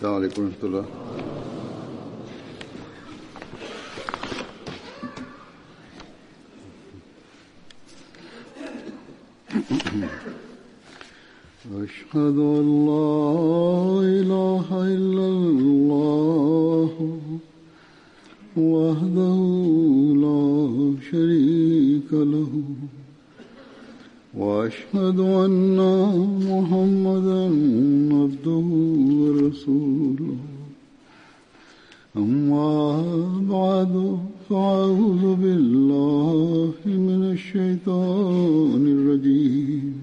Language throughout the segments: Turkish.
Aleyküm selam. أشهد أن لا إله إلا الله وحده لا شريك له وأشهد أن محمدا عبده ورسوله أما بعد فأعوذ بالله من الشيطان الرجيم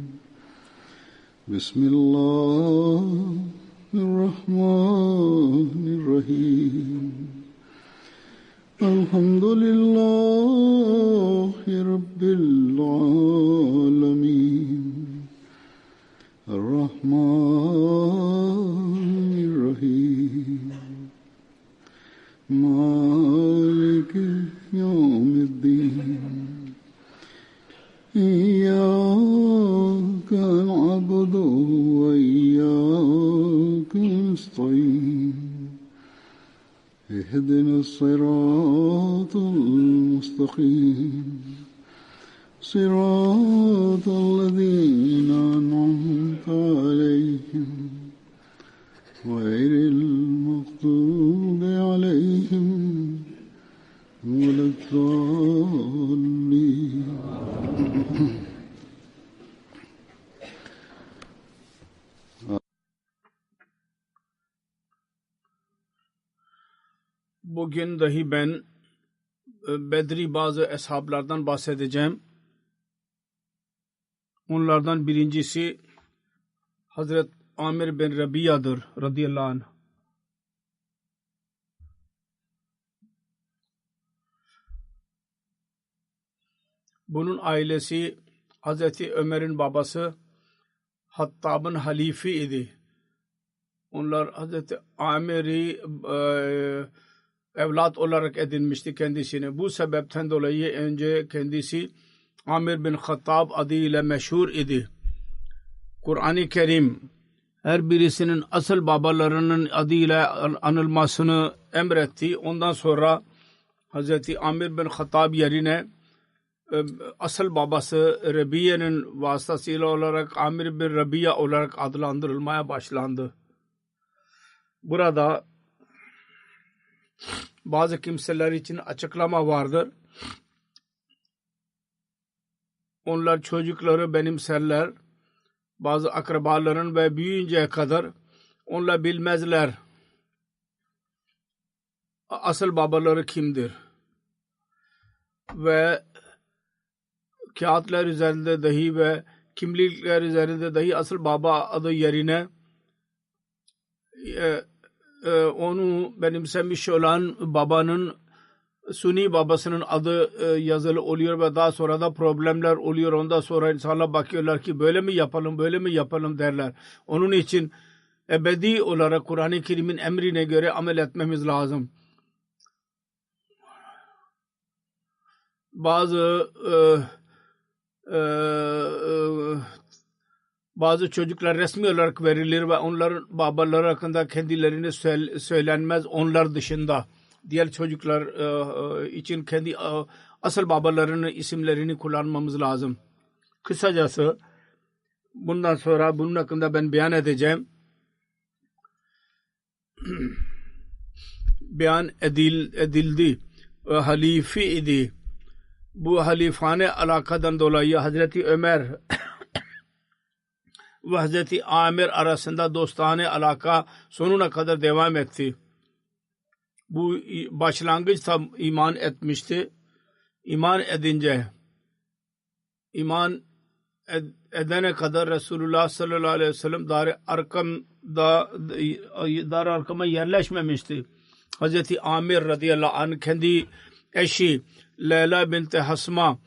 بسم الله الرحمن الرحيم الحمد لله رب العالمين الرحمن الرحيم مالك يوم الدين إياك نعبد وإياك نستعين اهدنا الصراط المستقيم صراط الذين أنعمت عليهم غير المغضوب عليهم ولا الضالين. Bugün dahi ben Bedri bazı eshablardan bahsedeceğim. Onlardan birincisi Hazret Amir bin Rabiya'dır radıyallahu anh. Bunun ailesi Hazreti Ömer'in babası Hattab'ın halifi idi. Onlar Hazreti Amir'i evlat olarak edinmişti kendisini. Bu sebepten dolayı önce kendisi Amir bin Hattab adıyla meşhur idi. Kur'an-ı Kerim her birisinin asıl babalarının adıyla anılmasını emretti. Ondan sonra Hazreti Amir bin Hattab yerine asıl babası Rabiye'nin vasıtasıyla olarak Amir bin Rabiya olarak adlandırılmaya başlandı. Burada bazı kimseler için açıklama vardır. Onlar çocukları benimserler. Bazı akrabaların ve büyüyünceye kadar onlar bilmezler asıl babaları kimdir. Ve kağıtlar üzerinde dahi ve kimlikler üzerinde dahi asıl baba adı yerine onu benimsemiş olan babanın Suni babasının adı yazılı oluyor ve daha sonra da problemler oluyor. Ondan sonra insanlar bakıyorlar ki böyle mi yapalım, böyle mi yapalım derler. Onun için ebedi olarak Kur'an-ı Kerim'in emrine göre amel etmemiz lazım. Bazı çocuklar resmi olarak verilir ve onların babaları hakkında kendilerine söylenmez onlar dışında. Diğer çocuklar için kendi asıl babalarının isimlerini kullanmamız lazım. Kısacası bundan sonra bunun hakkında ben beyan edeceğim. Beyan edildi. Halifi idi. Bu halifane alakadan dolayı Hazreti Ömer ve Hazreti Amir arasında dostane alaka sonuna kadar devam etti. Bu başlangıçta iman etmişti. İman edene kadar Resulullah sallallahu aleyhi ve sellem Dar-ı Arkam'a yerleşmemişti. Hazreti Amir radıyallahu anh kendi eşi Leyla binti Hasma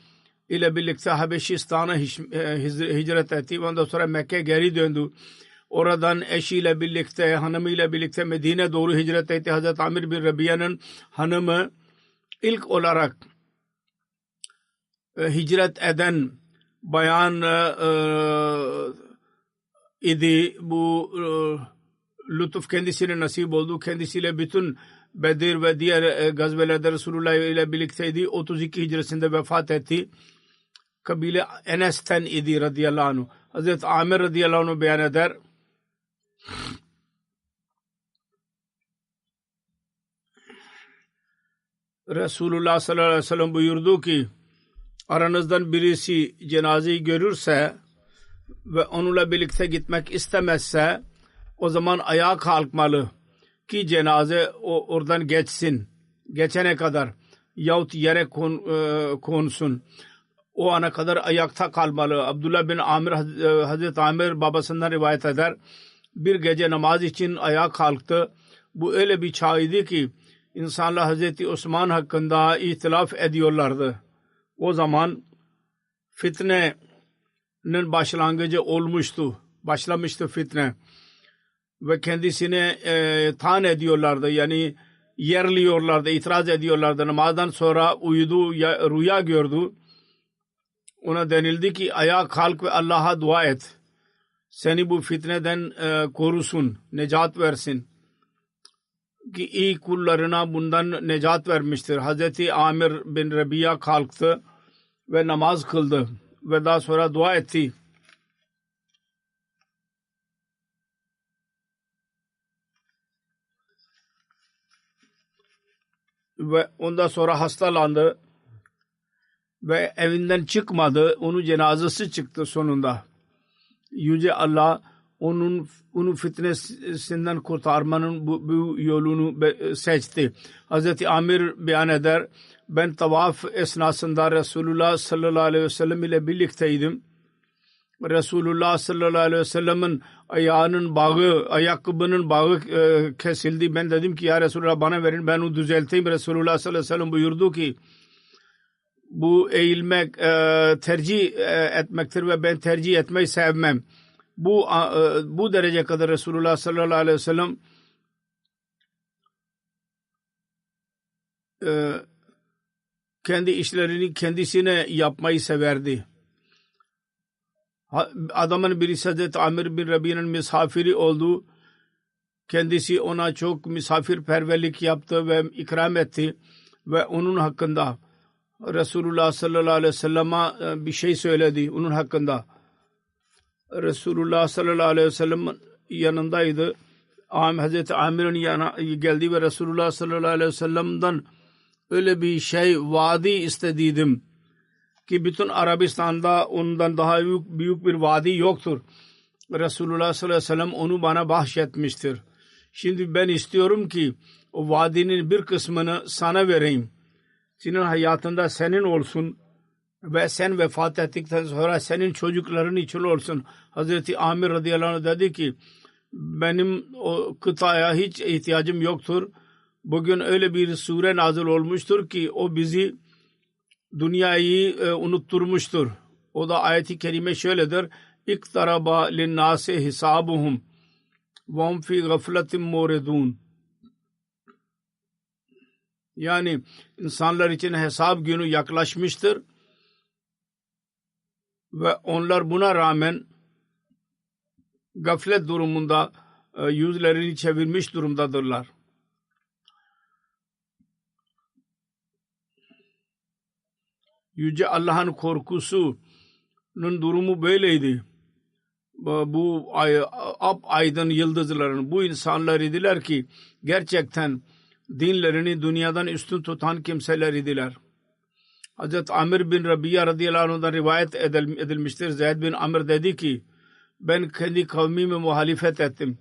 ile birlikte Habeşistan'a hicret etti. Ondan sonra Mekke geri döndü. Oradan eşiyle birlikte, hanımıyla birlikte Medine doğru hicret etti. Hazreti Amir bin Rabiye'nin hanımı ilk olarak hicret eden bayan idi. Bu lütuf kendisine nasip oldu. Kendisiyle bütün Bedir ve diğer gazvelerde Resulullah ile birlikteydi. 32 hicresinde vefat etti. Kabile Enes'ten idi radıyallahu anh. Hazreti Amir radıyallahu anh beyan eder. Resulullah sallallahu aleyhi ve sellem buyurdu ki aranızdan birisi cenazeyi görürse ve onunla birlikte gitmek istemezse o zaman ayağa kalkmalı ki cenaze oradan geçsin. Geçene kadar yahut yere konsun. O ana kadar ayakta kalmalı. Abdullah bin Amir, Hazreti Amir babasından rivayet eder. Bir gece namaz için ayağa kalktı. Bu öyle bir çağıydı ki insanlar Hazreti Osman hakkında ihtilaf ediyorlardı. O zaman fitnenin başlangıcı başlamıştı fitne. Ve kendisine tan ediyorlardı. Yani yerliyorlardı, itiraz ediyorlardı. Namazdan sonra uyudu, rüya gördü. Ona denildi ki ayağa kalk ve Allah'a dua et. Seni bu fitneden korusun, necat versin. Ki iyi kullarına bundan necat vermiştir. Hazreti Amir bin Rabia kalktı ve namaz kıldı ve daha sonra dua etti. Ve ondan sonra hastalandı ve evinden çıkmadı. Onun cenazesi çıktı sonunda. Yüce Allah onun fitnesinden kurtarmanın bu yolunu seçti. Hazreti Amir beyan eder. Ben tavaf esnasında Resulullah sallallahu aleyhi ve sellem ile birlikteydim. Resulullah sallallahu aleyhi ve sellem'in ayakkabının bağı kesildi. Ben dedim ki ya Resulullah bana verin ben onu düzelteyim. Resulullah sallallahu aleyhi ve sellem buyurdu ki bu eğilmek tercih etmektir ve ben tercih etmeyi sevmem. Bu derece kadar Resulullah sallallahu aleyhi ve sellem kendi işlerini kendisine yapmayı severdi. Adamın birisi Hazreti Amir bin Rabi'nin misafiri oldu. Kendisi ona çok misafirperverlik yaptı ve ikram etti. Ve onun hakkında Resulullah sallallahu aleyhi ve sellem'e bir şey söyledi onun hakkında. Resulullah sallallahu aleyhi ve sellem yanındaydı. Hazreti Amir'in yanına geldi ve Resulullah sallallahu aleyhi ve sellem'den öyle bir şey vadi istediydim ki bütün Arabistan'da ondan daha büyük bir vadi yoktur. Resulullah sallallahu aleyhi ve sellem onu bana bahşetmiştir. Şimdi ben istiyorum ki o vadinin bir kısmını sana vereyim. Senin hayatında senin olsun ve sen vefat ettikten sonra senin çocukların için olsun. Hazreti Amir radıyallahu anh dedi ki benim o kıtaya hiç ihtiyacım yoktur. Bugün öyle bir sure nazil olmuştur ki o bizi dünyayı unutturmuştur. O da ayet-i kerime şöyledir. İktaraba linnâse hisabuhum ve hum fî gafletin muridun. Yani insanlar için hesap günü yaklaşmıştır ve onlar buna rağmen gaflet durumunda yüzlerini çevirmiş durumdadırlar. Yüce Allah'ın korkusunun durumu böyleydi. Bu aydın yıldızların bu insanlar idiler ki gerçekten dinlerini dünyadan üstün tutan kimseler idiler. Hazreti Amir bin Rabia radıyallahu anh'dan rivayet edilmiştir. Zeyd bin Amir dedi ki ben kendi kavmime muhalefet ettim.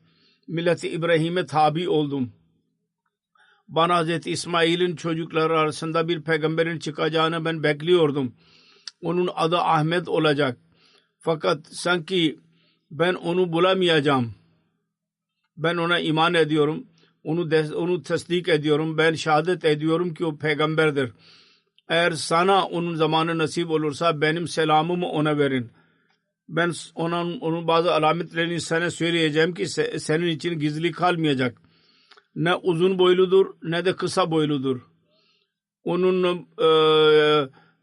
Millet-i İbrahim'e tabi oldum. Bana Hazreti İsmail'in çocukları arasında bir peygamberin çıkacağını ben bekliyordum. Onun adı Ahmet olacak. Fakat sanki ben onu bulamayacağım. Ben ona iman ediyorum. Onu tasdik ediyorum. Ben şehadet ediyorum ki o peygamberdir. Eğer sana onun zamanı nasip olursa benim selamımı ona verin. Ben onun bazı alametlerini sana söyleyeceğim ki senin için gizli kalmayacak. Ne uzun boyludur ne de kısa boyludur. Onun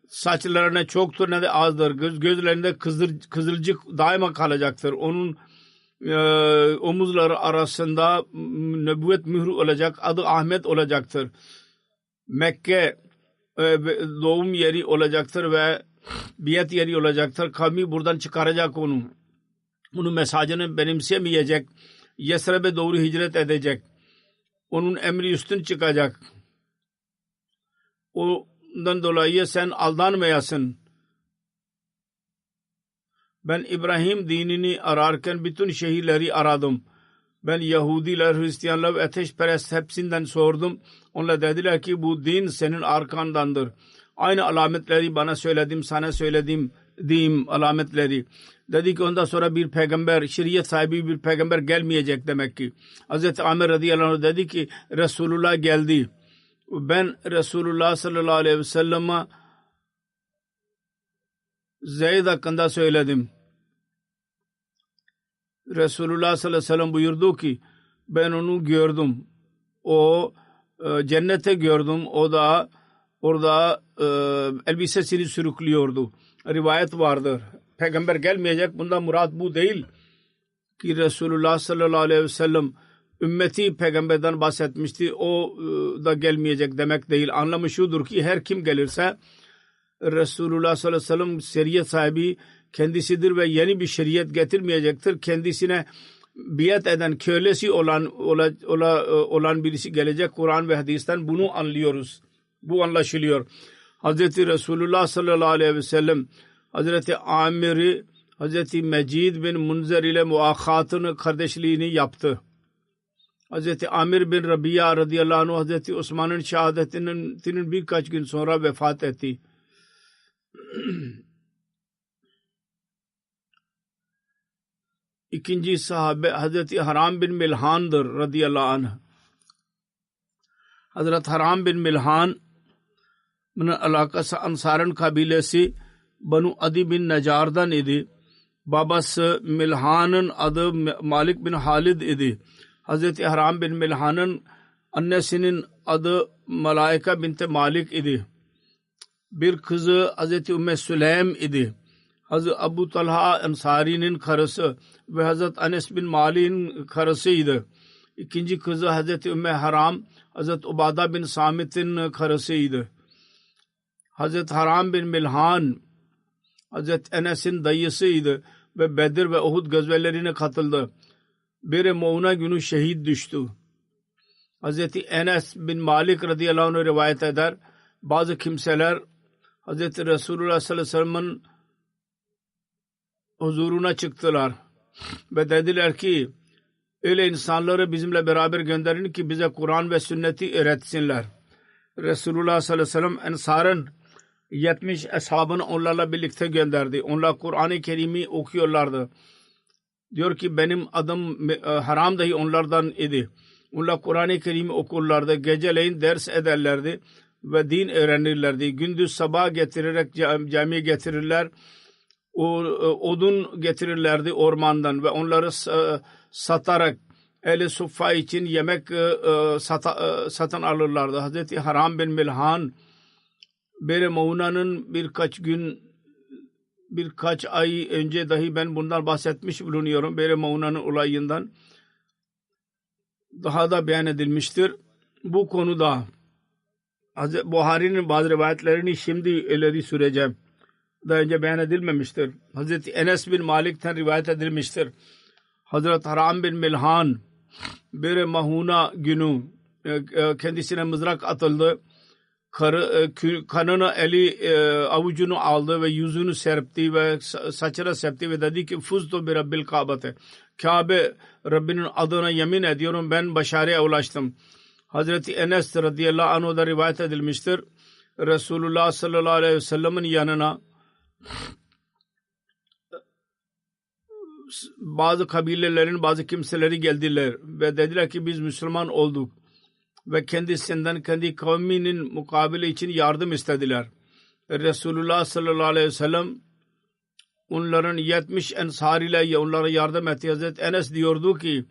saçları ne çoktur ne de azdır. Gözlerinde kızılcık daima kalacaktır. Onun omuzları arasında nübüvvet mührü olacak. Adı Ahmet olacaktır. Mekke doğum yeri olacaktır ve biat yeri olacaktır. Kavmi buradan çıkaracak onu. Onun mesajını benimsemeyecek. Yesrib'e doğru hicret edecek. Onun emri üstün çıkacak. Ondan dolayı sen aldanmayasın. Ben İbrahim dinini ararken bütün şehirleri aradım. Ben Yahudiler, Hristiyanlar ve ateşperest hepsinden sordum. Onlar dediler ki bu din senin arkandandır. Aynı alametleri bana söyledim, sana söyledim diyeyim alametleri. Dedi ki ondan sonra bir peygamber, şeriat sahibi bir peygamber gelmeyecek demek ki. Hazreti Ömer radıyallahu anh dedi ki Resulullah geldi. Ben Resulullah sallallahu aleyhi ve sellem'e Zeyd hakkında söyledim. Resulullah sallallahu aleyhi ve sellem buyurdu ki ben onu gördüm. O cennete gördüm. O da orada elbisesini sürüklüyordu. Rivayet vardır. Peygamber gelmeyecek. Bundan murat bu değil ki Resulullah sallallahu aleyhi ve sellem ümmeti peygamberden bahsetmişti. O da gelmeyecek demek değil. Anlamı şudur ki her kim gelirse Resulullah sallallahu aleyhi ve sellem şeriat sahibi kendisidir ve yeni bir şeriat getirmeyecektir. Kendisine biat eden, kölesi olan birisi gelecek. Kur'an ve hadisten bunu anlıyoruz. Bu anlaşılıyor. Hazreti Resulullah sallallahu aleyhi ve sellem Hazreti Amir'i Hazreti Mecid bin Munzer ile muakhatını, kardeşliğini yaptı. Hazreti Amir bin Rabia radıyallahu anh Hazreti Osman'ın şehadetinin birkaç gün sonra vefat etti. İkinci sahabe Hazreti Haram bin Milhan'dır radıyallahu anh. Hazreti Haram bin Milhan'ın alakası Ansar'ın kabilesi Banu Adi bin Necar'dan idi. Babası Milhan'ın adı Malik bin Halid idi. Hazreti Haram bin Milhan'ın annesinin adı Malaika binti Malik idi. Bir kızı Hazreti Ümmü Süleym idi. Hazreti Abu Talha Ansari'nin karısı ve Hazreti Anes bin Malik'in karısıydı. İkinci kızı Hazreti Ümmü Haram, Hazreti Ubada bin Samit'in karısıydı. Hazreti Haram bin Milhan, Hazreti Enes'in dayısıydı ve Bedir ve Uhud gazvelerine katıldı. Bir Mu'na günü şehit düştü. Hazreti Enes bin Malik radıyallahu anh rivayet eder. Bazı kimseler Hazreti Resulullah sallallahu aleyhi ve sellem'in huzuruna çıktılar ve dediler ki öyle insanları bizimle beraber gönderin ki bize Kur'an ve sünneti öğretsinler. Resulullah sallallahu aleyhi ve sellem Ensar'ın 70 ashabını onlarla birlikte gönderdi. Onlar Kur'an-ı Kerim'i okuyorlardı. Diyor ki benim adım Haram dahi onlardan idi. Onlar Kur'an-ı Kerim'i okurlardı. Geceleyin ders ederlerdi ve din öğrenirlerdi. Gündüz sabah getirerek camiye getirirler. Odun getirirlerdi ormandan ve onları satarak Ehl-i Suffa için yemek satın alırlardı. Hazreti Haram bin Milhan Bere Mauna'nın birkaç ay önce dahi ben bundan bahsetmiş bulunuyorum. Bere Mauna'nın olayından daha da beyan edilmiştir. Bu konuda Buhari'nin bazı rivayetlerini şimdi ileri süreceğim. Daha önce beyan edilmemiştir. Hazreti Enes bin Malik'ten rivayet edilmiştir. Hazreti Haram bin Milhan bir Mahuna günü kendisine mızrak atıldı. Kanını avucunu aldı ve yüzünü serpti ve saçına serpti ve dedi ki Fuztu bi Rabbil Kabe'te. Kabe Rabbinin adına yemin ediyorum ben başarıya ulaştım. Hazreti Enes radıyallahu anh'da rivayet edilmiştir. Resulullah sallallahu aleyhi ve sellem'in yanına bazı kabilelerin bazı kimseleri geldiler ve dediler ki biz Müslüman olduk ve kendisinden kendi kavminin mukabele için yardım istediler. Resulullah sallallahu aleyhi ve sellem onların 70 ensar ile onlara yardım etti. Hazreti Enes diyordu ki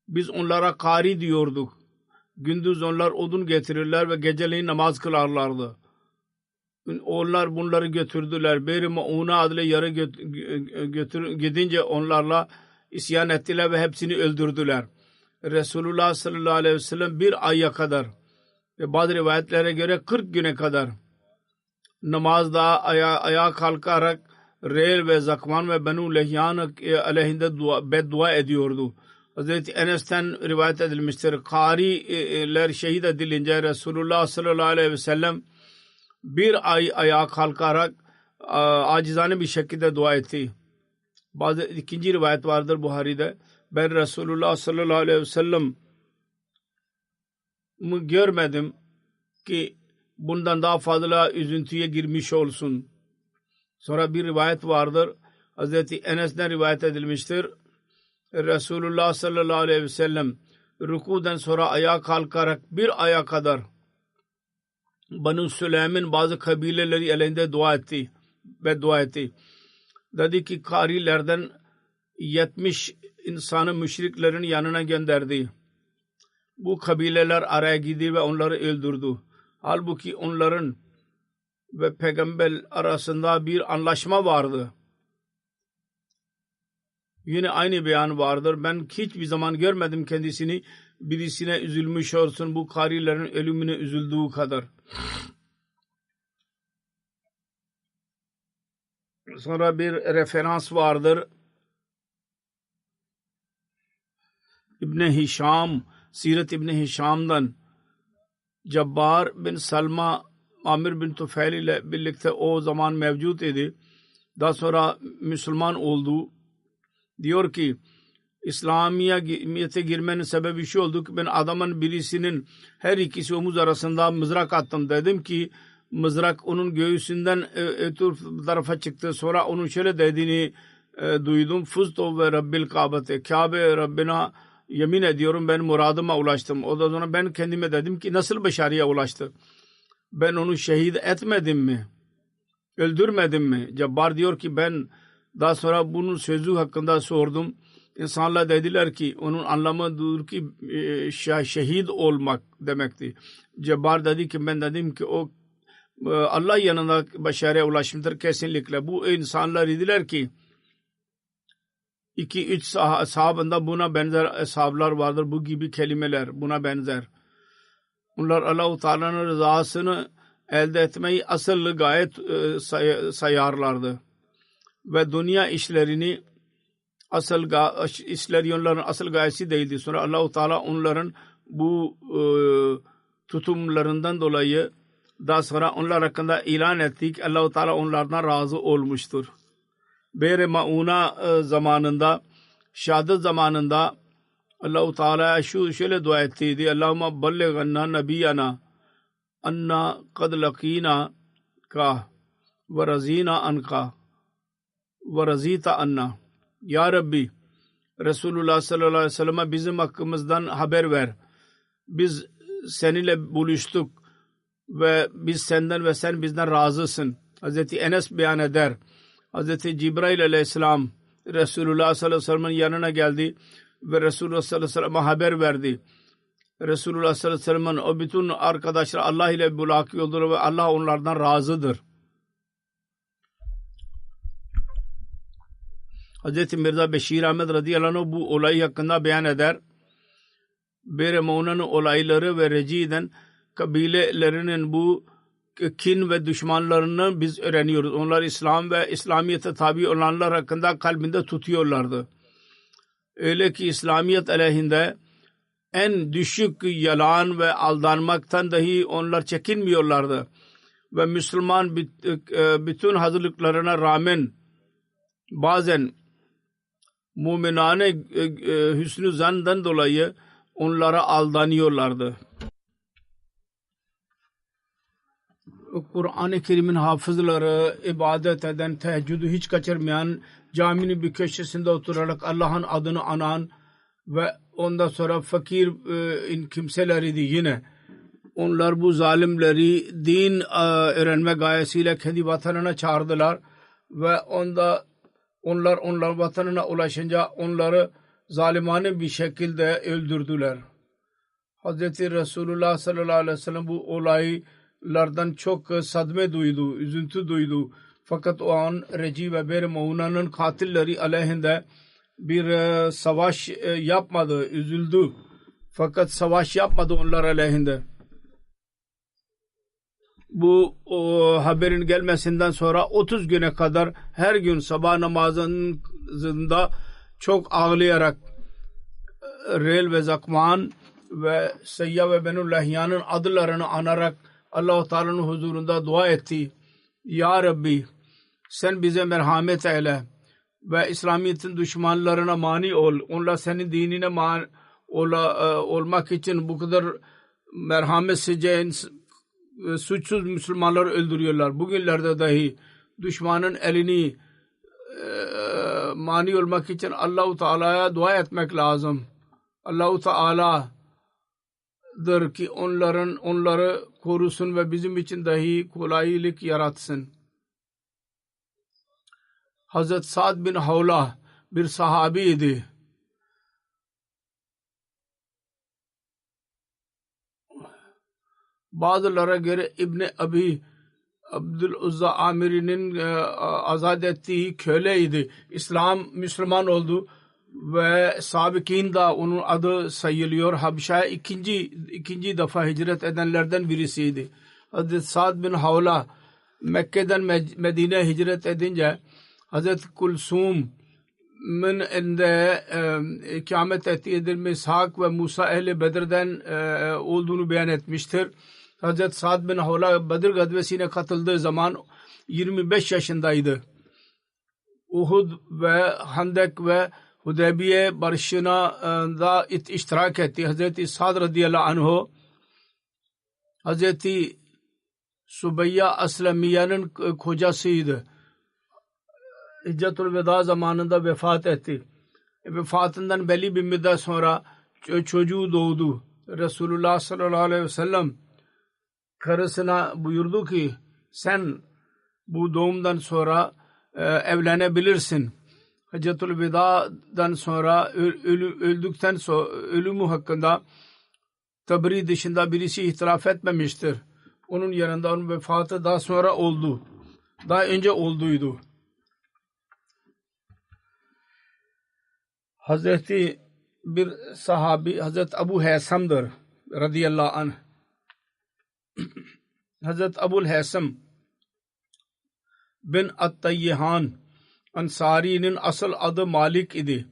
biz onlara kari diyorduk. Gündüz onlar odun getirirler ve geceleyin namaz kılarlardı. Onlar bunları götürdüler. Bir Mauna adlı yere gidince onlarla isyan ettiler ve hepsini öldürdüler. Resulullah sallallahu aleyhi ve sellem bir aya kadar ve bazı rivayetlere göre 40 güne kadar namazda ayağa kalkarak Reel ve Zakvan ve Benu Lehyan aleyhinde beddua ediyordu. Hazreti Enes'ten rivayet edilmiştir. Kariler şehit edilince Resulullah sallallahu aleyhi ve sellem bir ay ayağa kalkarak acizane bir şekilde dua etti. Bazı ikinci rivayet vardır Buhari'de. Ben Resulullah sallallahu aleyhi ve sellem görmedim ki bundan daha fazla üzüntüye girmiş olsun. Sonra bir rivayet vardır. Hazreti Enes'den rivayet edilmiştir. Resulullah sallallahu aleyhi ve sellem rükûden sonra ayağa kalkarak bir aya kadar Banu Süleym'in bazı kabileleri elinde dua etti ve dua etti. Dedi ki karilerden 70 insanı müşriklerin yanına gönderdi. Bu kabileler araya gitti ve onları öldürdü. Halbuki onların ve peygamber arasında bir anlaşma vardı. Yine aynı beyan vardır. Ben hiçbir zaman görmedim kendisini birisine üzülmüş olsun bu karilerin ölümüne üzüldüğü kadar. Sonra bir referans vardır. İbn-i Hişam, Siret İbn-i Hişam'dan Cabbar bin Salma, Amir bin Tufayl ile birlikte o zaman mevcut idi. Daha sonra Müslüman oldu. Diyor ki İslamiyet'e girmenin sebebi şu oldu ki ben adamın birisinin her ikisi omuz arasında mızrak attım. Dedim ki mızrak onun göğsünden ötür tarafa çıktı. Sonra onun şöyle dediğini duydum. Fuztu ve Rabbil Kabe'te. Kabe Rabbina yemin ediyorum ben muradıma ulaştım. O da sonra ben kendime dedim ki nasıl başarıya ulaştı? Ben onu şehit etmedim mi? Öldürmedim mi? Cabbar diyor ki ben daha sonra bunun sözü hakkında sordum. İnsanlar dediler ki onun anlamıdır ki şehit olmak demekti. Cabbar dedi ki ben dedim ki o Allah yanında başarıya ulaşmıştır kesinlikle. Bu insanlar dediler ki 2-3 sahabında buna benzer sahabeler vardır. Bu gibi kelimeler buna benzer. Onlar Allah-u Teala'nın rızasını elde etmeyi asıl gayet sayarlardı. Ve dünya işlerini onların asıl gayesi değildi. Sonra Allah-u Teala onların bu tutumlarından dolayı daha sonra onlar hakkında ilan ettik. Allah-u Teala onlardan razı olmuştur. Beyre Mauna zamanında, şehadet zamanında Allah-u Teala şöyle dua ettiydi. Allahümme ballighanna nabiyyana anna kad lakina ka ve razina anka ve razita anna. Ya Rabbi, Resulullah sallallahu aleyhi ve sellem'e bizim hakkımızdan haber ver. Biz seninle buluştuk ve biz senden ve sen bizden razısın. Hazreti Enes beyan eder. Hazreti Cibrail aleyhisselam Resulullah sallallahu aleyhi ve sellem'in yanına geldi ve Resulullah sallallahu aleyhi ve sellem'e haber verdi. Resulullah sallallahu aleyhi ve sellem'in o bütün arkadaşlar Allah ile mülaki oldular ve Allah onlardan razıdır. Hazreti Mirza Beşir Ahmet radıyallahu anh bu olayı hakkında beyan eder. Beyre Mauna'nın olayları ve Reci'den kabilelerinin bu kin ve düşmanlarını biz öğreniyoruz. Onlar İslam ve İslamiyet'e tabi olanlar hakkında kalbinde tutuyorlardı. Öyle ki İslamiyet aleyhinde en düşük yalan ve aldanmaktan dahi onlar çekinmiyorlardı. Ve Müslüman bütün hazırlıklarına rağmen bazen müminane hüsnü zandan dolayı onlara aldanıyorlardı. Kur'an-ı Kerim'in hafızları ibadet eden, teheccüdü hiç kaçırmayan, caminin bir köşesinde oturarak Allah'ın adını anan ve ondan sonra fakir kimseleriydi yine. Onlar bu zalimleri din öğrenme gayesiyle kendi vatanına çağırdılar ve onlar vatanına ulaşınca onları zalimane bir şekilde öldürdüler. Hazreti Resulullah sallallahu aleyhi ve sellem bu olaylardan çok sadme duydu, üzüntü duydu. Fakat o an Reci ve Beyre Mauna'nın katilleri aleyhinde bir savaş yapmadı, üzüldü. Fakat savaş yapmadı onlar aleyhinde. Bu haberin gelmesinden sonra 30 güne kadar her gün sabah namazında çok ağlayarak Rel ve Zakman ve Seyya ve Benul Lahyan'ın adlarını anarak Allah-u Teala'nın huzurunda dua etti. Ya Rabbi, sen bize merhamet eyle ve İslamiyet'in düşmanlarına mani ol. Onlar senin dinine olmak için bu kadar merhametsizce suçsuz Müslümanları öldürüyorlar. Bugünlerde dahi düşmanın elini mani olmak için Allah-u Teala'ya dua etmek lazım. Allah-u Teala'dır ki onları korusun ve bizim için dahi kolaylık yaratsın. Hazret Sa'd bin Havla bir sahabiydi. Bazılara göre İbni Abi Abdüluzza Amiri'nin azat ettiği köleydi. Müslüman oldu ve sabikin da onun adı sayılıyor. Habşa'ya ikinci defa hicret edenlerden birisiydi. Hazreti Sa'd bin Havla Mekke'den Medine'ye hicret edince Hazreti Kulsum'un elinde ikamet ettiği İshak ve Musa ehli Bedir'den olduğunu beyan etmiştir. Hazreti Sa'd bin Havla Bedir gazvesine katıldığı zaman 25 yaşındaydı. Uhud ve Handek ve Hudeybiye barışına da iştirak etti. Hazreti Sa'd radıyallahu anhu Hazreti Subeyya Aslamiye'nin kocasıydı. Hiccetul Veda zamanında vefat etti. Vefatından belli bir müddet sonra çocuğu doğdu. Resulullah sallallahu aleyhi ve sellem karısına buyurdu ki sen bu doğumdan sonra evlenebilirsin. Hiccetul Veda'dan sonra öldükten sonra ölümü hakkında Tabri dışında birisi ihtilaf etmemiştir. Onun yanında onun vefatı daha sonra oldu. Daha önce olduydu. Hazreti bir sahabi Hazreti Ebu Haysam'dır radıyallahu anh. Hazreti Ebu Haysam bin At-Tayyihan Ansari'nin asıl adı Malik idi.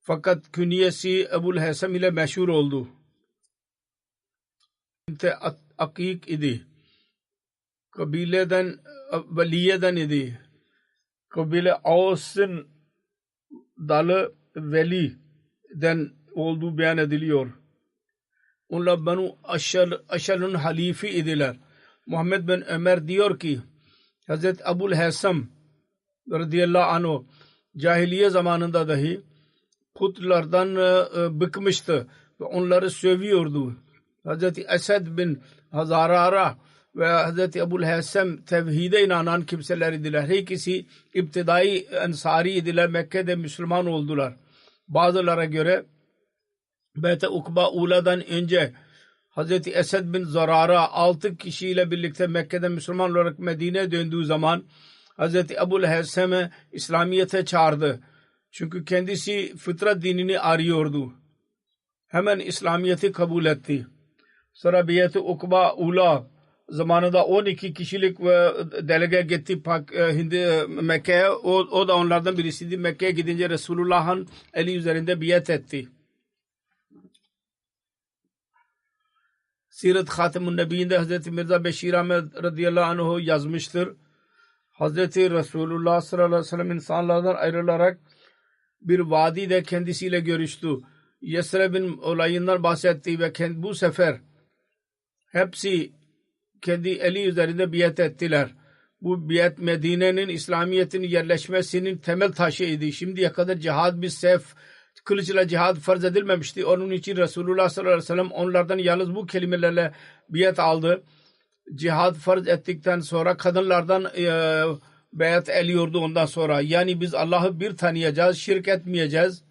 Fakat künyesi Ebu Haysam ile meşhur oldu. Akik idi. Kabileden Veliye'den idi. Kabile Ağus'un dalı Veli'den olduğu beyan ediliyor. Onlar Banu Aşal'ın halifi idiler. Muhammed bin Ömer diyor ki Hazreti Ebu Haysam radıyallahu anh cahiliye zamanında dahi putlardan bıkmıştı ve onları sövüyordu. Hazreti Esed bin Hazarara ve Hazreti Ebu Haysam tevhide inanan kimseler idiler. Her ikisi iptidai Ensari idiler. Mekke'de Müslüman oldular. Bazılara göre Beyt-i Ukba Ula'dan önce Hazreti Esed bin Zarara 6 kişiyle birlikte Mekke'de Müslüman olarak Medine'ye döndüğü zaman Hazreti Ebu Haysam'ı İslamiyet'e çağırdı. Çünkü kendisi fıtrat dinini arıyordu. Hemen İslamiyet'i kabul etti. Sonra Beyt-i Ukba Ula zamanında 12 kişilik ve delege gitti Mekke'ye. O da onlardan birisiydi. Mekke'ye gidince Resulullah'ın eli üzerinde biat etti. Sirat Hatemun Nebi'inde Hazreti Mirza Beşir Ahmed radıyallahu anh yazmıştır. Hazreti Resulullah sallallahu aleyhi ve sellem insanlardan ayrılarak bir vadide kendisiyle görüştü. Yesreb'in olayından bahsetti ve bu sefer hepsi kendi eli üzerinde biat ettiler. Bu biat Medine'nin İslamiyet'in yerleşmesinin temel taşıydı. Şimdiye kadar cihad bir kılıçla cihad farz edilmemişti. Onun için Resulullah sallallahu aleyhi ve sellem onlardan yalnız bu kelimelerle biat aldı. Cihad farz ettikten sonra kadınlardan biat eliyordu ondan sonra. Yani biz Allah'ı bir tanıyacağız, şirk etmeyeceğiz,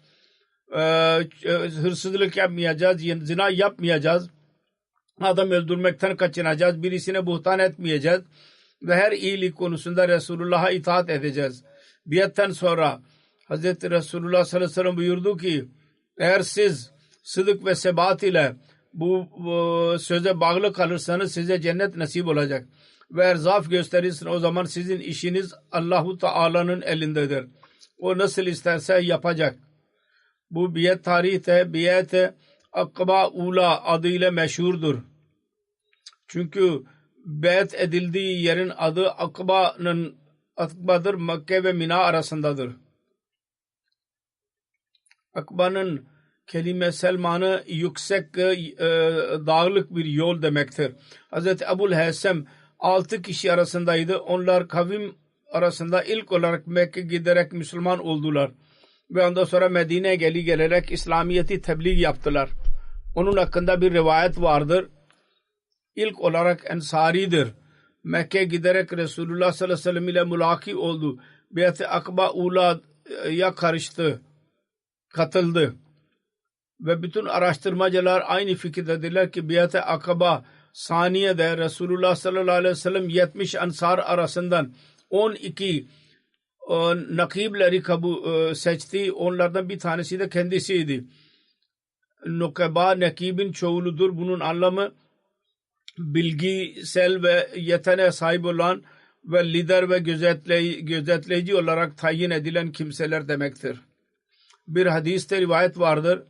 hırsızlık yapmayacağız, zina yapmayacağız, adam öldürmekten kaçınacağız, birisine buhtan etmeyeceğiz ve her iyilik konusunda Resulullah'a itaat edeceğiz. Biatten sonra Hazreti Resulullah sallallahu aleyhi ve sellem buyurdu ki eğer siz sıdık ve sebat ile bu söze bağlı kalırsanız size cennet nasip olacak. Ve eğer zaaf gösterirsin o zaman sizin işiniz Allahu Teala'nın elindedir. O nasıl isterse yapacak. Bu biyet tarihte Biyet-i Akba Ula adıyla meşhurdur. Çünkü beyat edildiği yerin adı Akba'dır. Mekke ve Mina arasındadır. Akba'nın kelimesel manı yüksek dağlık bir yol demektir. Hazreti Ebu'l-Heysem 6 kişi arasındaydı. Onlar kavim arasında ilk olarak Mekke giderek Müslüman oldular. Ve ondan sonra Medine'ye gelerek İslamiyet'i tebliğ yaptılar. Onun hakkında bir rivayet vardır. İlk olarak Ensari'dir. Mekke'ye giderek Resulullah sallallahu aleyhi ve sellem ile mülaki oldu. Beyat-i Akba Ula'ya katıldı. Ve bütün araştırmacılar aynı fikirdedirler ki Beyat-i Akba Saniye'de Resulullah sallallahu aleyhi ve sellem 70 Ansar arasından 12 nakibleri seçti. Onlardan bir tanesi de kendisiydi. Nukeba nakibin çoğuludur. Bunun anlamı bilgisel ve yeteneğe sahip olan ve lider ve gözetleyici olarak tayin edilen kimseler demektir. Bir hadiste rivayet vardır.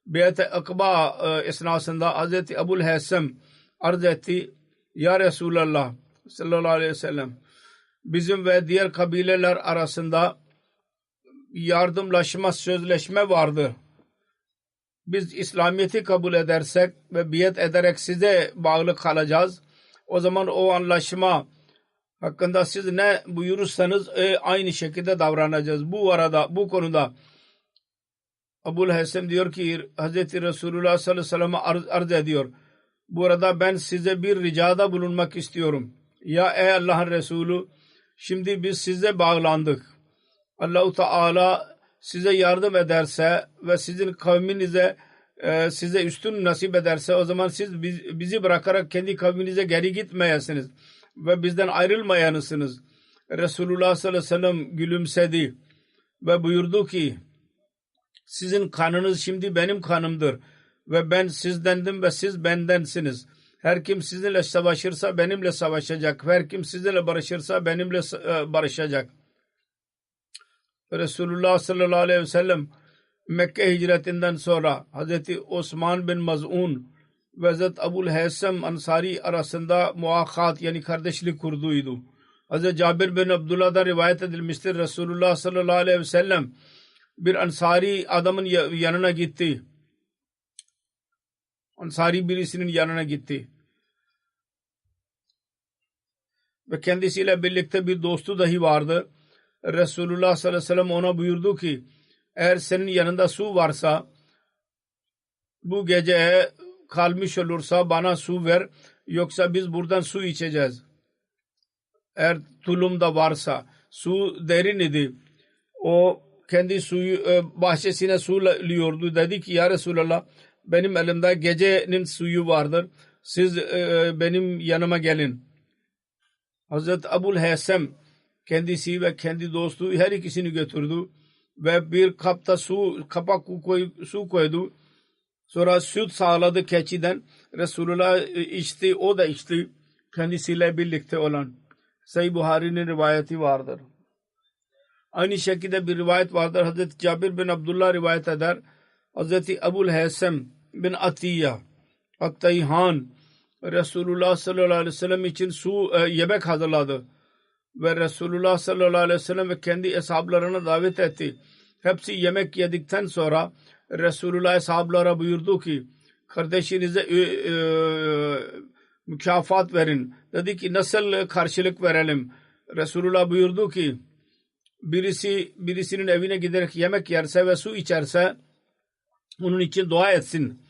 Beyat-i Akba esnasında Hazreti Ebu'l-Heysem arz etti. Ya Resulallah sallallahu aleyhi ve sellem bizim ve diğer kabileler arasında yardımlaşma, sözleşme vardır. Biz İslamiyet'i kabul edersek ve biat ederek size bağlı kalacağız. O zaman o anlaşma hakkında siz ne buyurursanız aynı şekilde davranacağız. Bu konuda Ebu'l-Heysem diyor ki Hazreti Resulullah sallallahu aleyhi ve sellem arz ediyor. Bu arada ben size bir ricada bulunmak istiyorum. Ya ey Allah'ın Resulü şimdi biz size bağlandık. Allah-u Teala size yardım ederse ve sizin kavminize size üstün nasip ederse o zaman siz bizi bırakarak kendi kavminize geri gitmeyesiniz ve bizden ayrılmayanısınız. Resulullah sallallahu aleyhi ve sellem gülümsedi ve buyurdu ki sizin kanınız şimdi benim kanımdır ve ben sizdendim ve siz bendensiniz. Her kim sizinle savaşırsa benimle savaşacak. Her kim sizinle barışırsa benimle barışacak. Resulullah sallallahu aleyhi ve sellem Mekke hicretinden sonra Hazreti Osman bin Maz'un ve Hazreti Ebu'l-Heysem Ansari arasında muakat yani kardeşlik kurduydu. Hazreti Cabir bin Abdullah'dan rivayet edilmiştir. Resulullah sallallahu aleyhi ve sellem bir Ansari adamın yanına gitti. Ansari birisinin yanına gitti. Ve kendisiyle birlikte bir dostu dahi vardı. Resulullah sallallahu aleyhi ve sellem ona buyurdu ki eğer senin yanında su varsa bu gece kalmış olursa bana su ver yoksa biz buradan su içeceğiz. Eğer tulumda varsa su derin idi. O kendi suyu bahçesine suluyordu. Dedi ki ya Resulallah benim elimde gecenin suyu vardır. Siz benim yanıma gelin. Hazreti Ebu'l-Heysem kendisi ve kendi dostu her ikisini götürdü ve bir kapta su koydu. Sonra süt sağladı keçiden. Resulullah içti, o da içti. Kendisiyle birlikte olan. Sahih Buhari'nin rivayeti vardır. Aynı şekilde bir rivayet vardır. Hazreti Cabir bin Abdullah rivayet eder. Hazreti Ebu'l-Heysem bin Atiyya At-Tayhan Resulullah sallallahu aleyhi ve sellem için yemek hazırladı. Ve Resulullah sallallahu aleyhi ve sellem ve kendi ashablarına davet etti. Hepsi yemek yedikten sonra Resulullah ashablara buyurdu ki kardeşinize mükafat verin. Dedi ki nasıl karşılık verelim? Resulullah buyurdu ki birisinin evine giderek yemek yerse ve su içerse onun için dua etsin.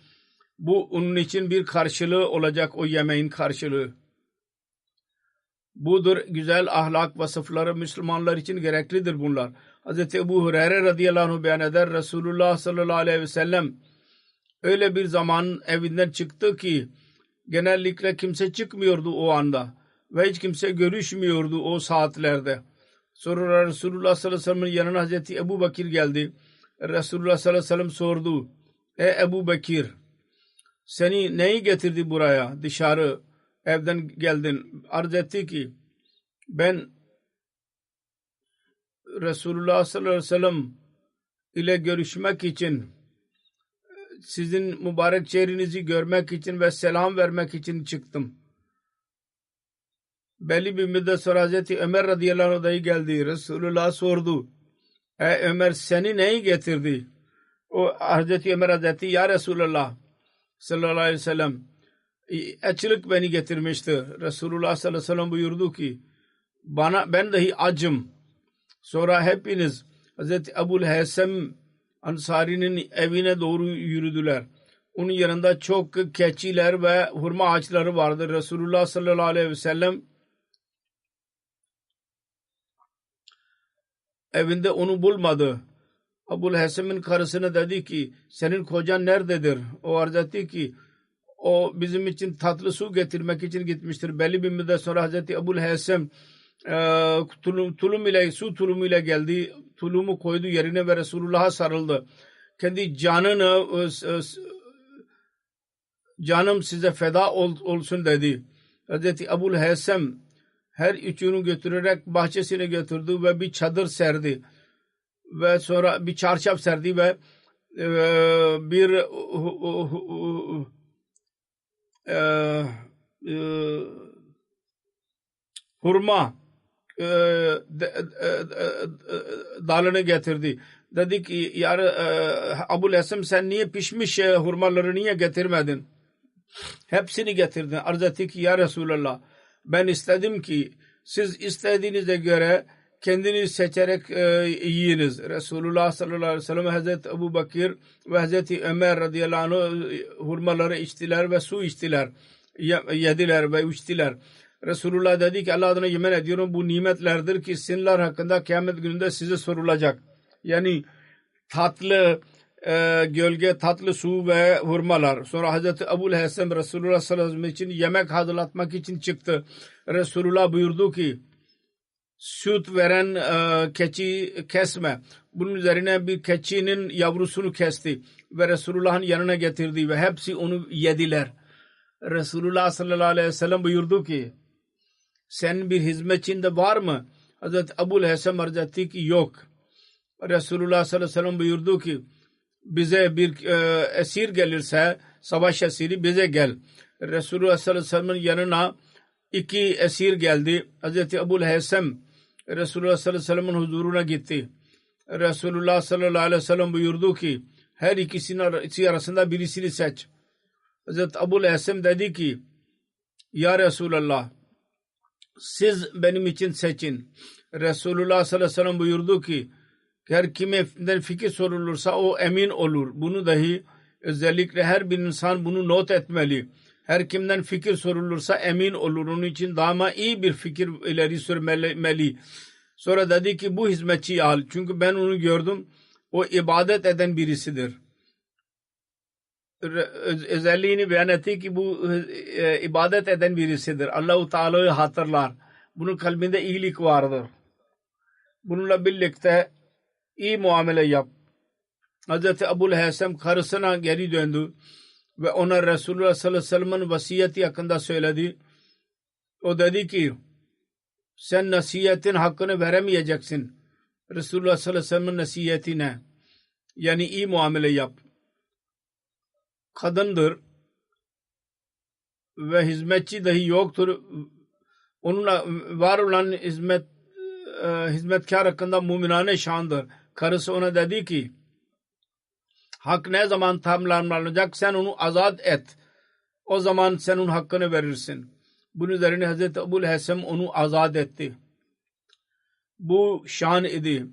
Bu onun için bir karşılığı olacak, o yemeğin karşılığı. Budur güzel ahlak vasıfları Müslümanlar için gereklidir bunlar. Hz. Ebu Hureyre radıyallahu anh beyan eder. Resulullah sallallahu aleyhi ve sellem öyle bir zaman evinden çıktı ki genellikle kimse çıkmıyordu o anda ve hiç kimse görüşmüyordu o saatlerde. Sonra Resulullah sallallahu aleyhi ve sellem'in yanına Hazreti Ebu Bekir geldi. Resulullah sallallahu aleyhi ve sellem sordu. Ey Ebu Bekir, seni neyi getirdi buraya? Dışarı evden geldin. Arz etti ki ben Resulullah sallallahu aleyhi ve sellem ile görüşmek için, sizin mübarek çehrenizi görmek için ve selam vermek için çıktım. Belli bir müddet sonra Hazreti Ömer radıyallahu anh dahi geldi. Resulullah sordu. Ey Ömer, seni neyi getirdi? O Hazreti Ömer Hazreti ya Resulullah sallallahu aleyhi ve sellem açlık beni getirmişti. Resulullah sallallahu aleyhi ve sellem buyurdu ki ben dahi acım. Sonra hepiniz Hazreti Ebu'l Heysem Ansari'nin evine doğru yürüdüler. Onun yanında çok keçiler ve hurma ağaçları vardı. Resulullah sallallahu aleyhi ve sellem evinde onu bulmadı. Ebu'l Heysem'in karısına dedi ki senin kocan nerededir? O arz etti ki o bizim için tatlı su getirmek için gitmiştir. Belli bir müddet sonra Hazreti Ebu'l Heysem su tulumuyla geldi. Tulumu koydu yerine ve Resulullah'a sarıldı. Kendi canım size feda olsun dedi. Hazreti Ebu'l Heysem her üçünü götürerek bahçesine götürdü ve bir çadır serdi. Ve sonra bir çarşaf serdi ve bir hurma dalını getirdi. Dedi ki Ebu'l Heysem sen niye pişmiş hurmaları niye getirmedin? Hepsini getirdin. Arz etti ki ya Resulallah ben istedim ki siz istediğinize göre kendiniz seçerek yiyiniz. Resulullah sallallahu aleyhi ve sellem Hazreti Ebu Bekir ve Hazreti Ömer radıyallahu anh hurmaları içtiler ve su içtiler. Yediler ve içtiler. Resulullah dedi ki Allah adına yemin ediyorum bu nimetlerdir ki sinler hakkında kıyamet gününde size sorulacak. Yani tatlı gölge, tatlı su ve hurmalar. Sonra Hazreti Ebu'l Heysem Resulullah sallallahu aleyhi ve sellem için yemek hazırlatmak için çıktı. Resulullah buyurdu ki süt veren keçi kesme. Bunun üzerine bir keçinin yavrusunu kesti ve Resulullah'ın yanına getirdi ve hepsi onu yediler. Resulullah sallallahu aleyhi ve sellem buyurdu ki senin bir hizmetçin de var mı? Hazreti Ebu'l Heysem arz etti ki yok. Resulullah sallallahu aleyhi ve sellem buyurdu ki bize bir esir gelirse savaş esiri bize gel. Resulullah sallallahu aleyhi ve sellem'in yanına iki esir geldi. Hazreti Ebu'l Heysem Resulullah sallallahu aleyhi ve sellem'in huzuruna gitti. Resulullah sallallahu aleyhi ve sellem buyurdu ki her ikisi arasında birisini seç. Hazreti Ebu'l Heysem dedi ki ya Resulallah siz benim için seçin. Resulullah sallallahu aleyhi ve sellem buyurdu ki her kimden fikir sorulursa o emin olur. Bunu dahi özellikle her bir insan bunu not etmeli. Her kimden fikir sorulursa emin olur. Onun için daima iyi bir fikir ileri sürmeli. Sonra dedi ki bu hizmetçiyi al. Çünkü ben onu gördüm. O ibadet eden birisidir. Özelliğini beyan etti ki bu ibadet eden birisidir. Allah-u Teala'yı hatırlar. Bunun kalbinde iyilik vardır. Bununla birlikte iyi muamele yap. Hazreti Ebu'l Heysem karısına geri döndü ve ona Resulullah sallallahu aleyhi ve sellem'in vasiyeti hakkında söyledi. O dedi ki sen nasihatin hakkını veremeyeceksin. Resulullah sallallahu aleyhi ve sellem'in nasihati ne? Yani iyi muamele yap. Kadındır ve hizmetçi dahi yoktur. Onunla var olan hizmetkar hakkında muminane şandır. Karısı ona dedi ki hak ne zaman tamamlanacak sen onu azat et. O zaman sen onun hakkını verirsin. Bunun üzerine Hazreti Ebu'l Heysem onu azat etti. Bu şan idi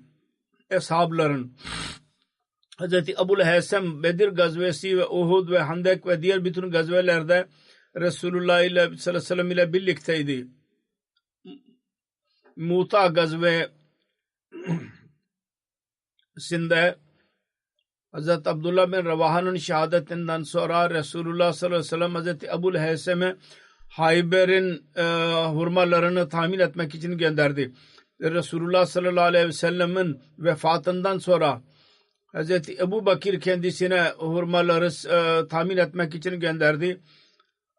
eshabların. Hazreti Ebu'l Heysem Bedir gazvesi ve Uhud ve Handek ve diğer bütün gazvelerde Resulullah sallallahu aleyhi ve sellem ile birlikteydi. Muta gazvesinde Hazreti Abdullah bin Ravaha'nın şehadetinden sonra Resulullah sallallahu aleyhi ve sellem Hazreti Ebu'l Heysem'e Hayber'in hurmalarını tahmin etmek için gönderdi. Resulullah sallallahu aleyhi ve sellem'in vefatından sonra Hazreti Ebu Bakir kendisine hurmaları tahmin etmek için gönderdi.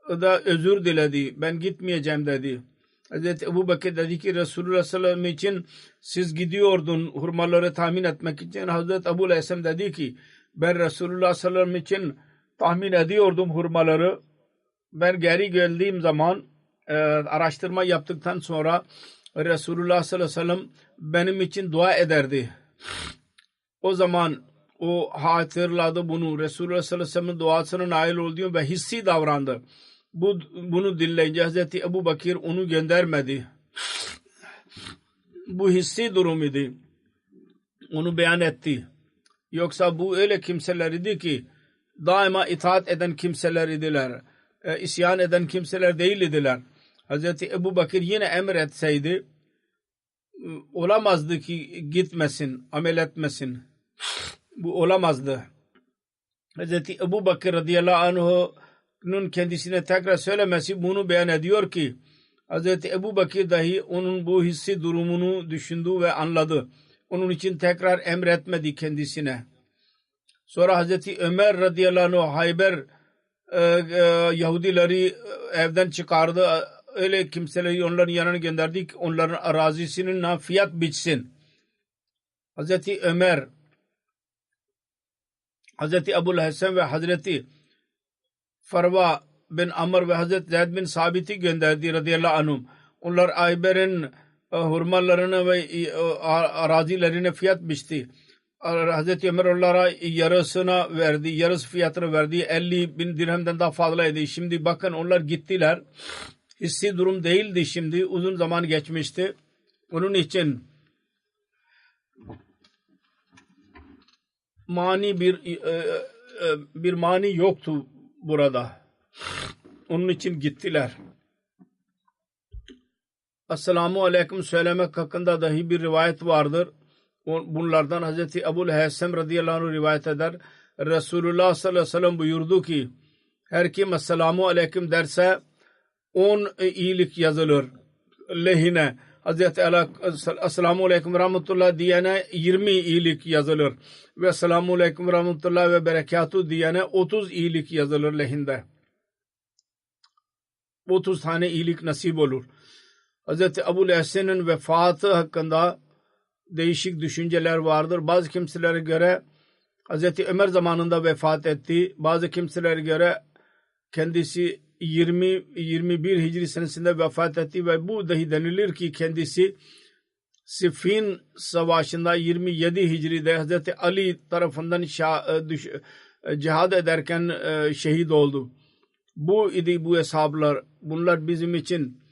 O da özür diledi. Ben gitmeyeceğim dedi. Hazreti Ebu Bakir dedi ki Resulullah sallallahu aleyhi ve sellem için siz gidiyordun hurmaları tahmin etmek için. Hazreti Ebu Leysem dedi ki ben Resulullah sallallahu aleyhi ve sellem için tahmin ediyordum hurmaları. Ben geri geldiğim zaman araştırma yaptıktan sonra Resulullah sallallahu aleyhi ve sellem benim için dua ederdi. O zaman o hatırladı bunu. Resulullah sallallahu aleyhi ve sellem'in duasına nail olduğunu ve hissi davrandı. Bunu dinleyince Hazreti Ebu Bakir onu göndermedi. Bu hissi durum idi. Onu beyan etti. Yoksa bu öyle kimseler idi ki daima itaat eden kimseler idiler. İsyan eden kimseler değil idiler. Hazreti Ebu Bakir yine emretseydi olamazdı ki gitmesin, amel etmesin. Bu olamazdı. Hazreti Ebu Bakir radıyallahu anh'ın kendisine tekrar söylemesi bunu beyan ediyor ki Hazreti Ebu Bakir dahi onun bu hissi durumunu düşündü ve anladı. Onun için tekrar emretmedi kendisine. Sonra Hazreti Ömer radıyallahu anh Hayber Yahudileri evden çıkardı. Öyle kimseleri onların yanına gönderdi ki onların arazisinin fiyat biçsin. Hazreti Ömer, Hazreti Ebu'l-Hasan ve Hazreti Farva bin Amr ve Hazreti Zeyd bin Sabit'i gönderdi radıyallahu anhum. Onlar Ayber'in hurmalarına ve arazilerine fiyat biçti. Hazreti Ömer onlara yarısına verdi, yarısı fiyatını verdi. 50 bin dirhemden daha fazlaydı. Şimdi bakın onlar gittiler. Hissi durum değildi şimdi. Uzun zaman geçmişti. Onun için bir mani yoktu burada. Onun için gittiler. Esselamu Aleyküm söylemek hakkında dahi bir rivayet vardır. Bunlardan Hazreti Ebu'l-Haysem radıyallahu anh rivayet eder. Resulullah sallallahu aleyhi ve sellem buyurdu ki her kim Esselamu Aleyküm derse 10 iyilik yazılır lehine. Hazreti Esselamu Aleyküm ve Rahmetullah diyene 20 iyilik yazılır. Ve Esselamu Aleyküm ve Rahmetullah ve Berekatuhu diyene 30 iyilik yazılır lehinde. 30 tane iyilik nasip olur. Hazreti Ebu'l-Hasan'ın vefatı hakkında değişik düşünceler vardır. Bazı kimselere göre Hazreti Ömer zamanında vefat etti. Bazı kimselere göre kendisi 21 Hicri senesinde vefat etti ve bu dahi denilir ki kendisi Siffin Savaşı'nda 27 Hicri'de Hazreti Ali tarafından cihad ederken şehit oldu. Bu idi bu hesaplar. Bunlar bizim için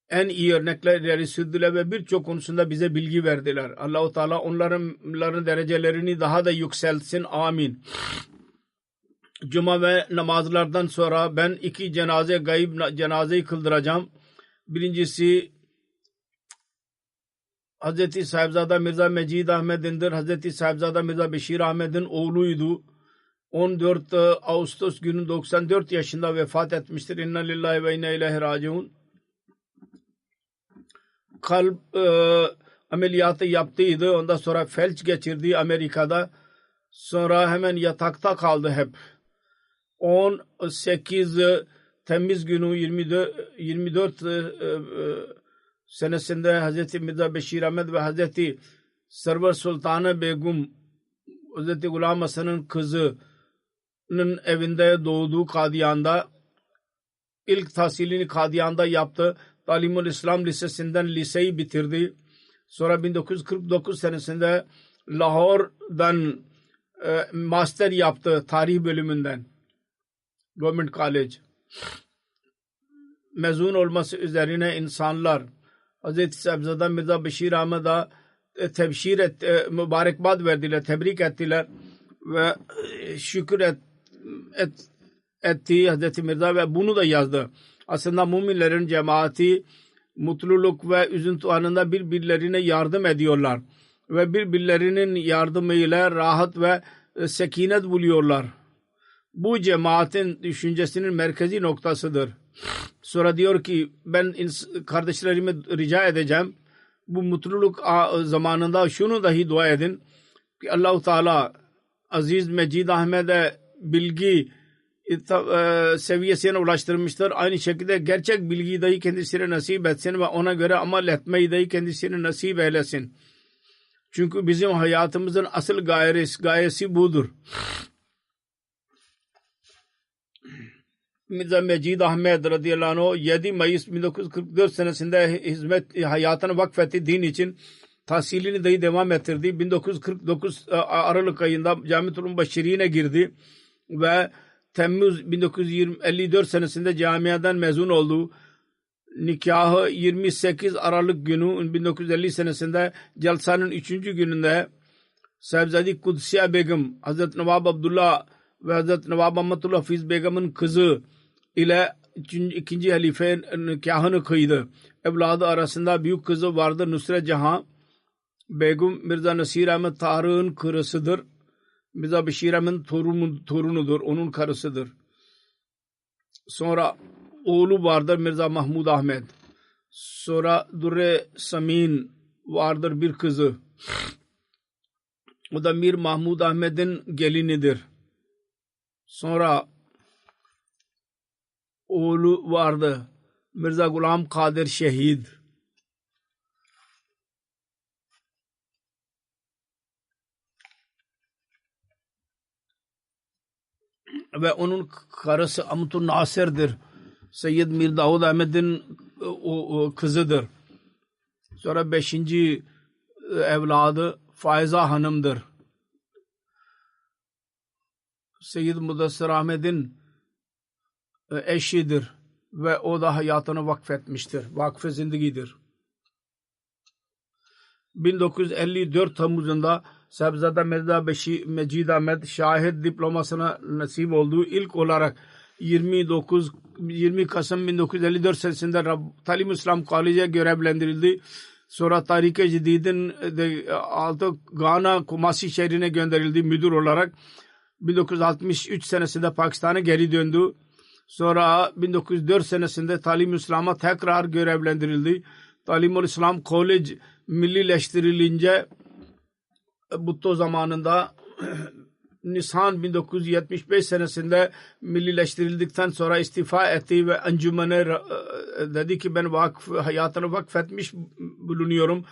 en iyi örnekler ileri sürdüler ve birçok konusunda bize bilgi verdiler. Allah-u Teala onların derecelerini daha da yükseltsin. Amin. Cuma ve namazlardan sonra ben 2 gayb cenazeyi kıldıracağım. Birincisi Hazreti Sahibzada Mirza Mecid Ahmed'indir. Hazreti Sahibzada Mirza Beşir Ahmed'in oğluydu. 14 Ağustos günü 94 yaşında vefat etmiştir. İnna lillahi ve inna ileyhi raciun. Kalp ameliyatı yaptıydı. Ondan sonra felç geçirdi Amerika'da. Sonra hemen yatakta kaldı hep. 18 Temmuz günü 24 senesinde Hazreti Mirza Beşir Ahmed ve Hazreti Sarvar Sultana Begum Hazreti Gulam Hasan'ın kızının evinde doğdu Kadiyan'da. İlk tahsilini Kadiyan'da yaptı. Talimul İslam Lisesi'nden liseyi bitirdi. Sonra 1949 senesinde Lahore'dan master yaptı tarih bölümünden. Government College. Mezun olması üzerine insanlar Hazreti Sahibzada Mirza Beşir Ahmed'a tebşir mübarekbad verdiler, tebrik ettiler ve şükür etti Hazreti Mirza ve bunu da yazdı. Aslında müminlerin cemaati mutluluk ve üzüntü anında birbirlerine yardım ediyorlar ve birbirlerinin yardımıyla rahat ve sekinet buluyorlar. Bu cemaatin düşüncesinin merkezi noktasıdır. Sonra diyor ki ben kardeşlerime rica edeceğim. bu mutluluk zamanında şunu dahi dua edin ki Allah-u Teala Aziz Mecid Ahmet'e bilgi seviyesine ulaştırmıştır. Aynı şekilde gerçek bilgiyi dahi kendisine nasip etsin ve ona göre amel etmeyi dahi kendisine nasip eylesin. Çünkü bizim hayatımızın asıl gayesi budur. Mirza Mecid Ahmed radıyallahu anh 7 Mayıs 1944 senesinde hayatını vakfetti din için. Tahsilini dahi devam ettirdi. 1949 Aralık ayında Camiatul Mübeşşirine girdi ve Temmuz 1954 senesinde camiadan mezun oldu. Nikahı 28 Aralık günü 1950 senesinde Jalsa'nın 3. gününde Sahibzade Kudsiye Begum, Hazreti Nawab Abdullah ve Hazreti Nawab Ahmadullah Hafiz Begum'un kızı ile 2. halife nikahını kıydı. Evladı arasında büyük kızı vardı Nusret Jahan Begum, Mirza Nasir Ahmet Tarık'ın karısıdır. Mirza Beşir Ahmet'in torunudur, onun karısıdır. Sonra oğlu vardır Mirza Mahmud Ahmet. Sonra Durre Samin vardır bir kızı. O da Mir Mahmud Ahmet'in gelinidir. Sonra oğlu vardı Mirza Gulam Kadir Şehid. Ve onun karısı Amtun Nasir'dir. Seyyid Mir Davud Ahmet'in kızıdır. Sonra 5. evladı Faiza Hanım'dır. Seyyid Mudassir Ahmet'in eşidir ve o da hayatını vakfetmiştir. Vakf-ı zindigidir. 1954 Temmuz'unda Sahibzade Mirza Mecid Ahmed şahit diplomasına nasip oldu. İlk olarak 20 Kasım 1954 senesinde Talim İslam College'e görevlendirildi. Sonra Tahrik-i Cedid'in altı Gana Kumasi şehrine gönderildi müdür olarak. 1963 senesinde Pakistan'a geri döndü. Sonra 1904 senesinde Talim-i İslam'a tekrar görevlendirildi. Talim-ül İslam College millileştirilince Bhutto zamanında Nisan 1975 senesinde millileştirildikten sonra istifa etti ve encümene dedi ki ben hayatını vakfetmiş bulunuyorum.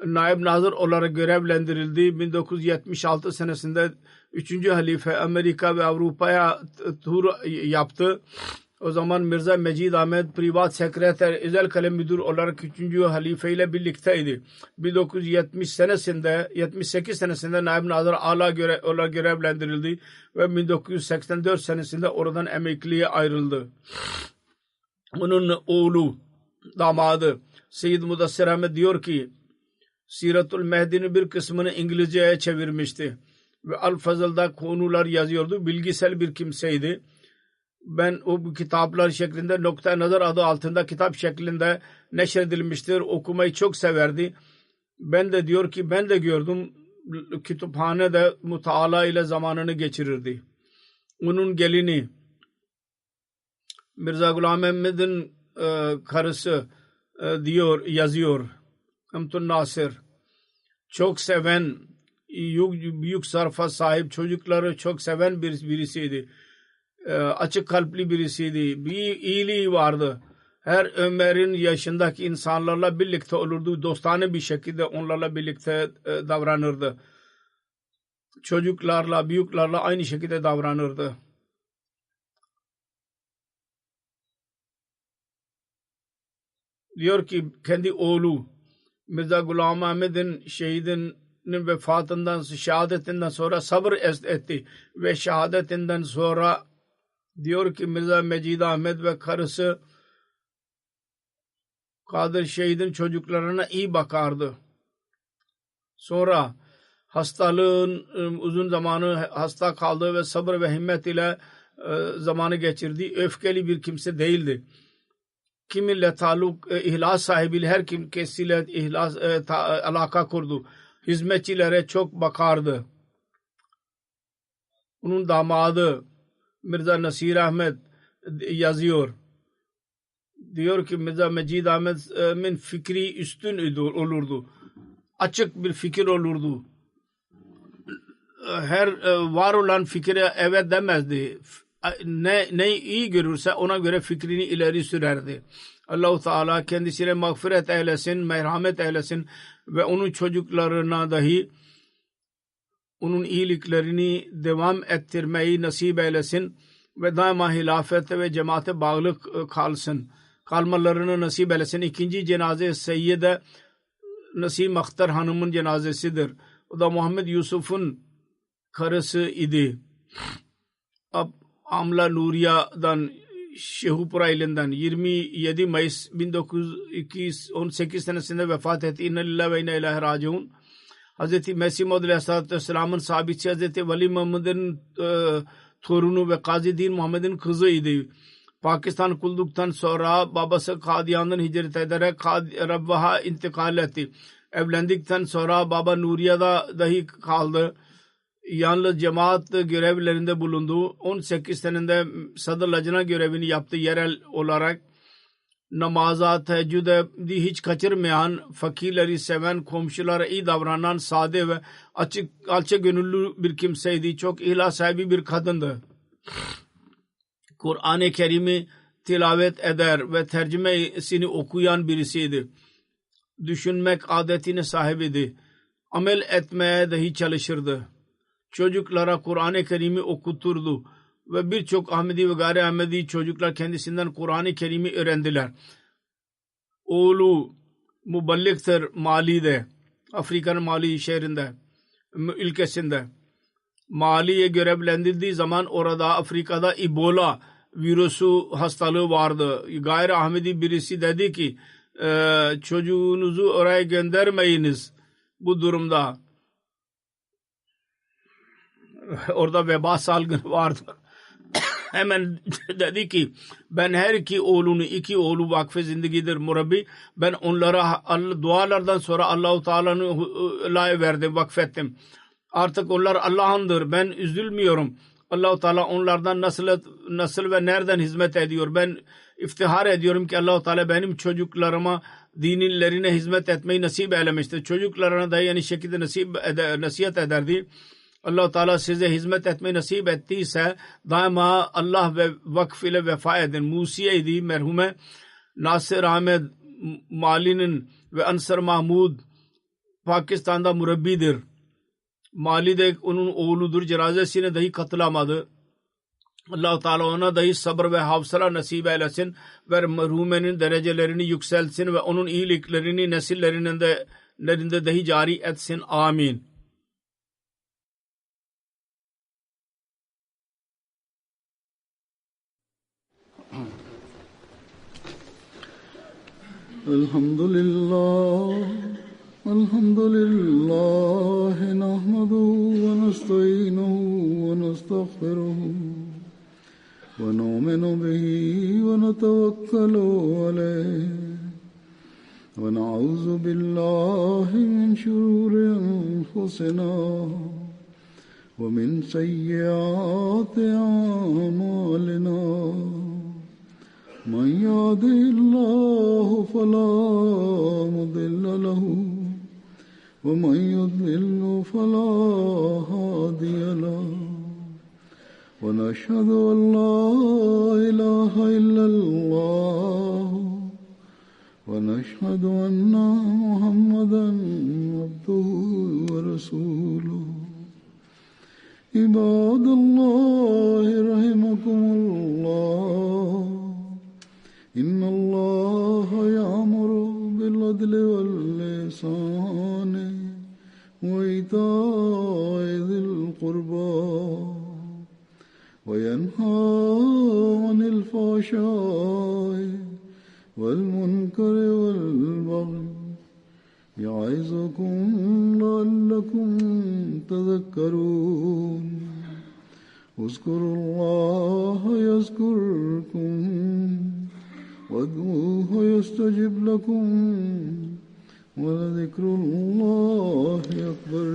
Naib Nazır olarak görevlendirildi. 1976 senesinde 3. halife Amerika ve Avrupa'ya tur yaptı. O zaman Mirza Mecid Ahmed privat sekreter, özel kalem müdür olarak 3. halife ile birlikteydi. 1978 senesinde Naib Nazır Ala olarak görevlendirildi ve 1984 senesinde oradan emekliye ayrıldı. Onun oğlu, damadı Seyyid Mudassir Ahmed diyor ki Siratul Mehdi'nin bir kısmını İngilizceye çevirmişti ve Al-Fazıl'da konular yazıyordu. Bilgisel bir kimseydi. Ben o kitaplar şeklinde Nokta Nazar adı altında kitap şeklinde neşredilmiştir. Okumayı çok severdi. Ben de diyor ki ben de gördüm kütüphanede mutaala ile zamanını geçirirdi. Onun gelini Mirza Gulam Ahmed'in karısı yazıyor. Amtun Nasir çok seven, büyük sarfa sahip, çocukları çok seven birisiydi. Açık kalpli birisiydi. Bir iyiliği vardı. Her Ömer'in yaşındaki insanlarla birlikte olurdu. Dostane bir şekilde onlarla birlikte davranırdı. Çocuklarla, büyüklerle aynı şekilde davranırdı. Diyor ki kendi oğlu Mirza Gulam Ahmed'in şehidinin şehadetinden sonra sabır etti ve şehadetinden sonra diyor ki Mirza Mecid Ahmed ve karısı Kadir Şehid'in çocuklarına iyi bakardı. Sonra hastalığın uzun zamanı hasta kaldı ve sabır ve himmet ile zamanı geçirdi. Öfkeli bir kimse değildi. Kiminle ihlas sahibiyle her kimsesiyle alaka kurdu. Hizmetçilere çok bakardı. Onun damadı Mirza Nasir Ahmed yazıyor. diyor ki Mirza Mecid Ahmed'in fikri üstün olurdu. Açık bir fikir olurdu. Her var olan fikre evet demezdi. Ne iyi görürse ona göre fikrini ileri sürerdi. Allah-u Teala kendisine mağfiret eylesin, merhamet eylesin ve onun çocuklarına dahi onun iyiliklerini devam ettirmeyi nasip eylesin ve daima hilafete ve cemaate bağlı kalmalarını nasip eylesin. İkinci cenaze Seyyide Nasim Akhtar Hanım'ın cenazesidir. O da Muhammed Yusuf'un karısı idi. Amla Nuriya'dan Şehupura ilinden 27 Mayıs 1918 senesinde vefat etti. İnna lillahi ve inna ileyhi raciun. Hz. Mesih Maud Aleyhisselam'ın sabitçi Hz. Veli Muhammed'in torunu ve Kazi Din Muhammed'in kızı idi. Pakistan kurulduktan sonra babası Kadiyan'dan hicret ederek Rabbaha intikal etti. Evlendikten sonra baba Nuriya'da dahi kaldı. Yalnız cemaat görevlerinde bulundu. 18 senede Sadr Lacna görevini yaptı yerel olarak. Namaza, teheccüde hiç kaçırmayan, fakirleri seven, komşulara iyi davranan, sade ve alçak gönüllü bir kimseydi. Çok ihlas sahibi bir kadındı. Kur'an-ı Kerim'i tilavet eder ve tercümesini okuyan birisiydi. Düşünmek adetine sahibiydi. Amel etmeye dahi çalışırdı. Çocuklara Kur'an-ı Kerim'i okuturdu ve birçok Ahmedi ve gayri Ahmedi çocuklar kendisinden Kur'an-ı Kerim'i öğrendiler. Oğlu muballiktir Mali'de, Afrika'nın Mali şehrinde, ülkesinde. Mali'ye görevlendirildiği zaman orada Afrika'da Ebola virüsü hastalığı vardı. Gayri Ahmedi birisi dedi ki çocuğunuzu oraya göndermeyiniz bu durumda. Orada veba salgını vardı. Hemen dedi ki ben her iki oğlu vakfe zindegidir murabbi. Ben onlara dualardan sonra Allah-u Teala'nı verdim, vakfettim. Artık onlar Allah'ındır. Ben üzülmüyorum. Allah-u Teala onlardan nasıl ve nereden hizmet ediyor. Ben iftihar ediyorum ki Allah-u Teala benim çocuklarıma dinlerine hizmet etmeyi nasip eylemiştir. Çocuklarına da yani şekilde nasihat ederdi. Allah-u Teala size hizmet etmeyi nasip ettiyse daima Allah ve vakf ile vefa edin. Musiye'ydi merhume Nasir Ahmed Mali'nin ve Ansar Mahmud Pakistan'da murabbidir. Mali'de onun oğludur. Cenazesine dahi katılamadı. Allah-u Teala ona dahi sabır ve hafsala nasip eylesin ve merhumenin derecelerini yükselsin ve onun iyiliklerini nesillerinde dahi cari etsin. Amin. Elhamdülillah nahmeduhu ve nestainuhu ve nestağfiruhu ve nu'minu bihi ve netevekkalu aleyh ve na'udzu billahi min şururi enfusina ve min seyyiati a'malina. من يهده الله فلا مضل له ومن يضلل فلا هادي له ونشهد أن لا إله إلا الله ونشهد أن محمدا عبده ورسوله عباد الله رحمكم الله إن الله يأمر بالعدل والإحسان وإيتاء ذي القربى وينهى عن الفحشاء والمنكر والبغي يعظكم لعلكم تذكرون اذكروا الله يذكركم وادعوه يستجب لكم ولذكر الله أكبر.